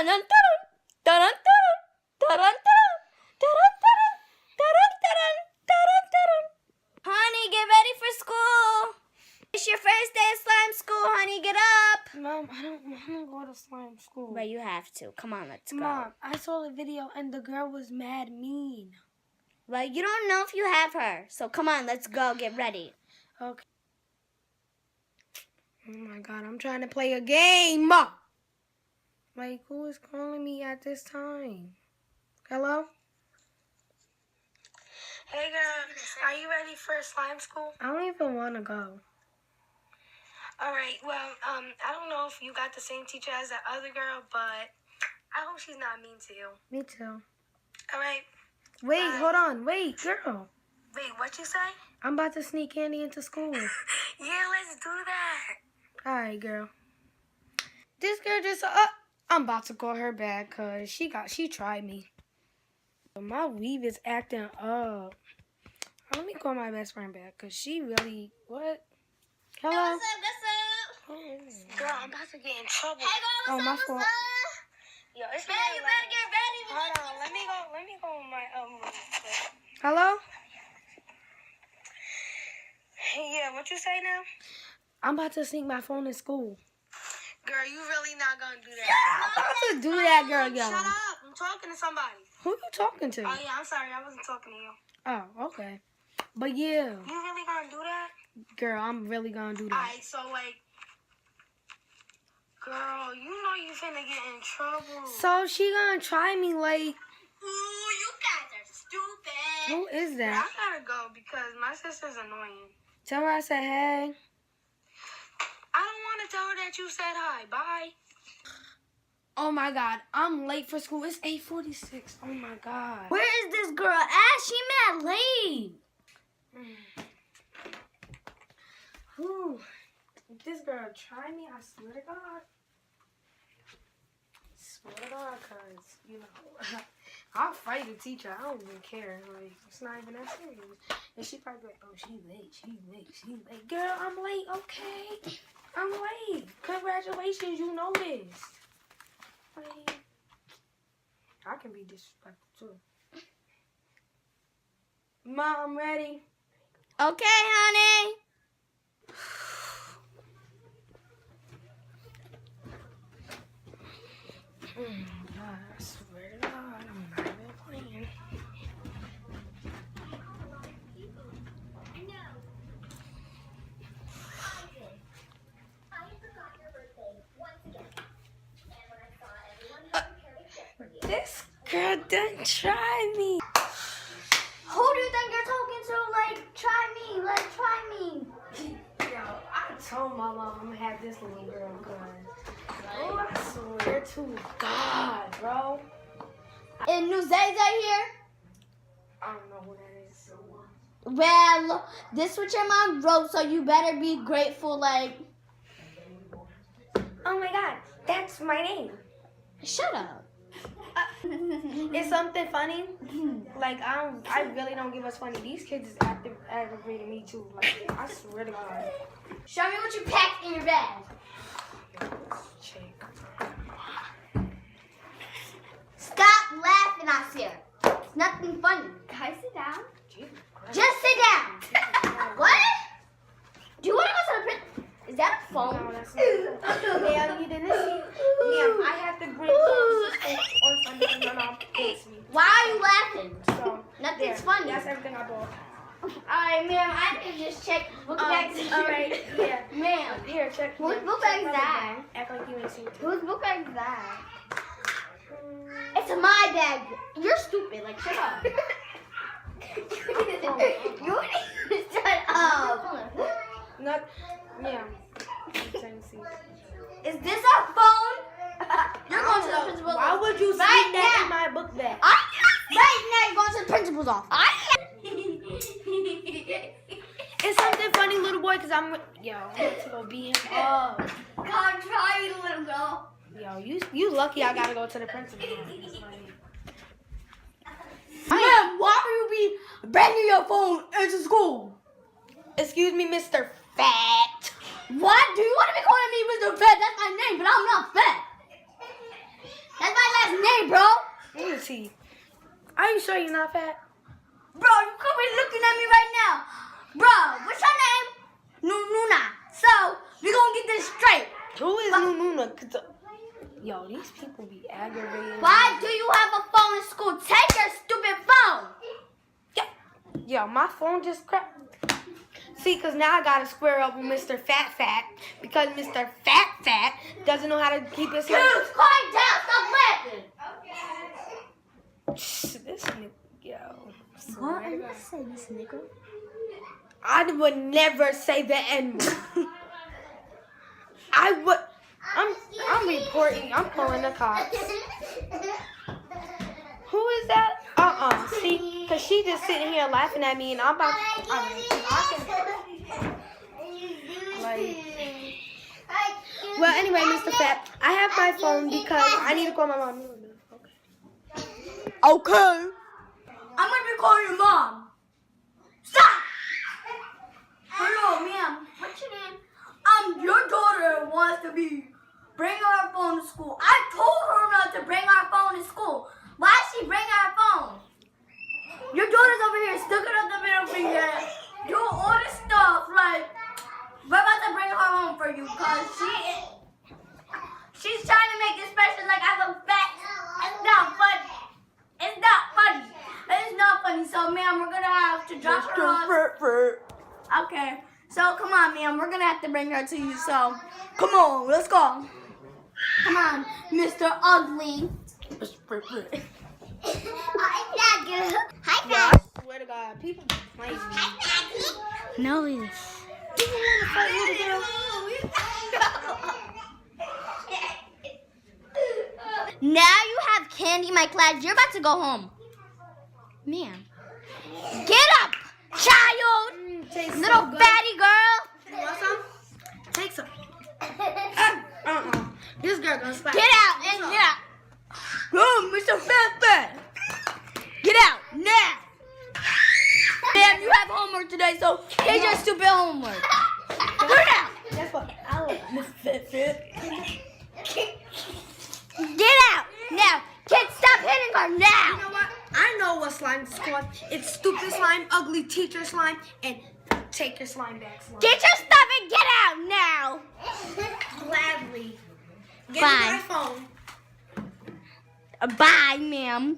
Honey, get ready for school. It's your first day of slime school, honey. Get up. Mom, I don't want to go to slime school. But you have to. Come on, let's go. Mom, I saw the video and the girl was mad mean. Well, you don't know if you have her. So come on, let's go. Get ready. Okay. Oh my God, I'm trying to play a game. Like, who is calling me at this time? Hello? Hey girl, are you ready for slime school? I don't even want to go. Alright, well, I don't know if you got the same teacher as that other girl, but I hope she's not mean to you. Me too. Alright. Wait, hold on. Wait, girl. Wait, what you say? I'm about to sneak candy into school. Yeah, let's do that. Alright, girl. This girl just, I'm about to call her back because she tried me. My weave is acting up. Let me call my best friend back because she really, what? Hello? Hey, what's up? Oh. Girl, I'm about to get in trouble. Hey, girl, what's my up? fault. What's up? Yo, it's Hey, you better get ready. Hold on, let me go on my room. Hello? Yeah, what you say now? I'm about to sneak my phone in school. Girl, you really not gonna do that. Yeah, I'm about to do that, girl, yo. Shut up. I'm talking to somebody. Who you talking to? Oh, yeah, I'm sorry. I wasn't talking to you. Oh, okay. But, yeah. You really gonna do that? Girl, I'm really gonna do that. All right, so, like, girl, you know you finna get in trouble. So, she gonna try me, like... Ooh, you guys are stupid. Who is that? I gotta go because my sister's annoying. Tell her I said hey. I don't want to tell her that you said hi. Bye. Oh, my God. I'm late for school. It's 8:46. Oh, my God. Where is this girl at? She mad late. Ooh. If this girl try me, I swear to God. Swear to God, because, you know, I'll fight the teacher. I don't even care. Like, it's not even that serious. And she probably like, oh, she's late. Girl, I'm late, okay? I'm late. Congratulations, you know this. Like, I can be disrespectful, too. Mom, ready? Okay, honey. God, I swear to God, I'm not even playing. This girl done try me. Who do you think you're talking to? Like, try me. Like, try me. Yo, I told my mom I'm gonna have this little girl, cause oh, I swear to God, bro. And Nuzeza here? I don't know who that is. Well, this is what your mom wrote, so you better be grateful, like... Oh my God, that's my name. Shut up. It's something funny. Like, I really don't give us funny. These kids is aggravating me too. Like, I swear to God. Show me what you packed in your bag. Stop laughing, I said. It's nothing funny. Guys, sit down. Just sit down. What? Do you want to go to the print? Is that a phone? No, that's not. Ma'am, you didn't see. Ma'am, I have to bring on Sunday. My mom hates me. Why are you laughing? So, nothing's funny. That's everything I bought. Alright, ma'am, I can just check book bags. Alright, yeah. Ma'am. Here, check. Whose book bag is that? Act like you ain't seen it. Whose book bag is that? It's my bag. You're stupid. Like, shut up. You need to shut up. Not, yeah. Is this a phone? You're going to the principal's office. Why would you see that in my book bag? Right now, you're going to the principal's office. It's something funny, little boy, because I'm going to go beat him up. God, try it, little girl. Yo, you lucky I got to go to the principal's office. Ma'am, why would you be bringing your phone into school? Excuse me, Mr. Fat. What? Do you want to be calling me Mr. Fat? That's my name, but I'm not fat. That's say, bro? Let me see. Are you sure you're not fat? Bro, you could be looking at me right now. Bro, what's your name? Nuna. So, we gonna get this straight. Who is Nuna? Yo, these people be aggravating. Why do you have a phone in school? Take your stupid phone. Yo, my phone just cracked. See, because now I got to square up with Mr. Fat because Mr. Fat doesn't know how to keep his... Dude, quiet down. Stop laughing. This nigga, yo. What? I didn't say this nigga. I would never say the N-word. I would... I'm reporting. I'm calling the cops. Who is that? See, because she just sitting here laughing at me, and I'm about to... Well, anyway, Mr. Fat, I have my phone because I need to call my mom. Okay. I'm going to be calling your mom. Stop! Hello, ma'am. What's your name? Your daughter wants to bring her phone to school. I told her not to bring our phone to school. Why is she bringing our phone? Your daughter's over here sticking up the middle finger, doing all this stuff. Like, we're about to bring her home for you because she's trying to make it special like I look fat. It's not funny. It's not funny. It's not funny. So, ma'am, we're going to have to drop her off. Okay. So, come on, ma'am. We're going to have to bring her to you. So, come on. Let's go. Come on, Mr. Ugly. Hi, I swear to God, people be playing me. No, it's... People want to fight little girls. Now you have candy in my class. You're about to go home. Man. Get up, child. Little fatty girl. You want some? Take some. This girl gonna slap. Get out and get out. Oh, Mr. Fat. Get out now. Damn, you have homework today, so here's your stupid homework. Get out. That's what I like, Mr. Fat. Get out now. Kids, stop hitting her now. You know what? I know what slime is called. It's stupid slime, ugly teacher slime, and take your slime back slime. Get your stuff and get out now. Gladly. Get Bye. my phone. Bye, ma'am.